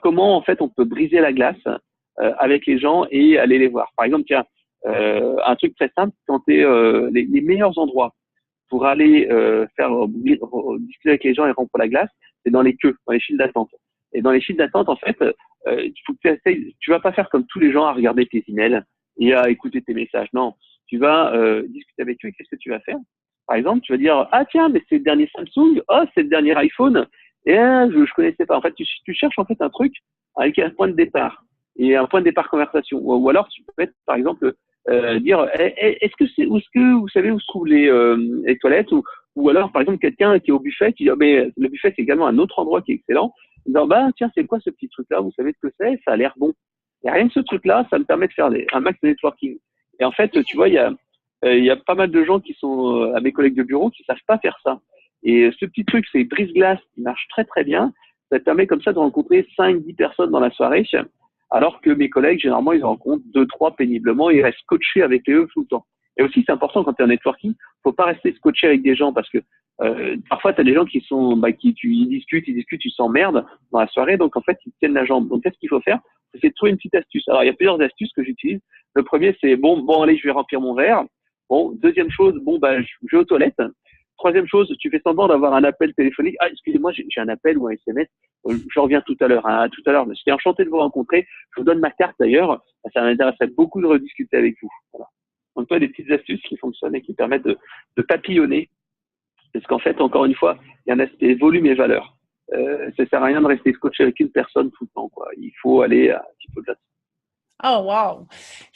comment en fait on peut briser la glace avec les gens et aller les voir. Par exemple, tiens, un truc très simple, quand tu es les meilleurs endroits pour aller discuter avec les gens et rompre la glace, c'est dans les queues, dans les files d'attente. Et dans les files d'attente, en fait, il faut que tu vas pas faire comme tous les gens à regarder tes emails et à écouter tes messages. Non, tu vas discuter avec eux et qu'est-ce que tu vas faire? Par exemple, tu vas dire, ah tiens, mais c'est le dernier Samsung, oh, c'est le dernier iPhone. Et je connaissais pas. En fait, tu cherches en fait un truc avec un point de départ et un point de départ conversation. Ou alors, tu peux être, par exemple, dire, est-ce que vous savez où se trouvent les toilettes ou alors, par exemple, quelqu'un qui est au buffet, qui dit, oh, mais le buffet, c'est également un autre endroit qui est excellent. Disant, tiens, c'est quoi ce petit truc-là? Vous savez ce que c'est? Ça a l'air bon. Et rien que ce truc-là, ça me permet de faire un max de networking. Et en fait, tu vois, il y a pas mal de gens qui sont à mes collègues de bureau qui savent pas faire ça. Et ce petit truc, c'est brise-glace qui marche très très bien. Ça te permet comme ça de rencontrer 5-10 personnes dans la soirée, alors que mes collègues, généralement, ils en rencontrent 2-3 péniblement et ils restent scotchés avec eux tout le temps. Et aussi, c'est important quand tu es en networking, faut pas rester scotché avec des gens parce que parfois, tu as des gens qui sont ils discutent, ils s'emmerdent dans la soirée, donc en fait, ils tiennent la jambe. Donc, qu'est-ce qu'il faut faire? C'est de trouver une petite astuce. Alors, il y a plusieurs astuces que j'utilise. Le premier, c'est bon, allez, je vais remplir mon verre. Bon, deuxième chose, je vais aux toilettes. Troisième chose, tu fais semblant d'avoir un appel téléphonique. Ah, excusez-moi, j'ai un appel ou un SMS. Je reviens tout à l'heure. Hein, tout à l'heure. J'étais enchanté de vous rencontrer. Je vous donne ma carte d'ailleurs. Ça m'intéresserait beaucoup de rediscuter avec vous. Voilà. Donc, toi, des petites astuces qui fonctionnent et qui permettent de papillonner. Parce qu'en fait, encore une fois, il y a un aspect volume et valeur. Ça sert à rien de rester scotché avec une personne tout le temps, quoi. Il faut aller un petit peu de Oh, wow!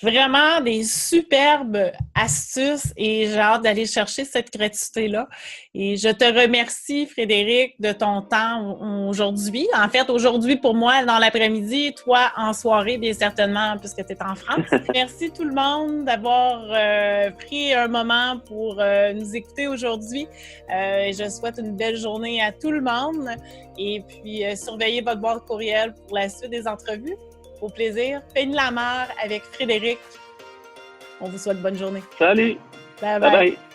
Vraiment des superbes astuces et j'ai hâte d'aller chercher cette gratuité-là. Et je te remercie, Frédéric, de ton temps aujourd'hui. En fait, aujourd'hui pour moi, dans l'après-midi, toi en soirée, bien certainement, puisque tu es en France. Merci tout le monde d'avoir pris un moment pour nous écouter aujourd'hui. Je souhaite une belle journée à tout le monde. Et puis, surveillez votre boîte courriel pour la suite des entrevues. Au plaisir. Peigne la mer avec Frédéric. On vous souhaite bonne journée. Salut! Bye bye. Bye bye.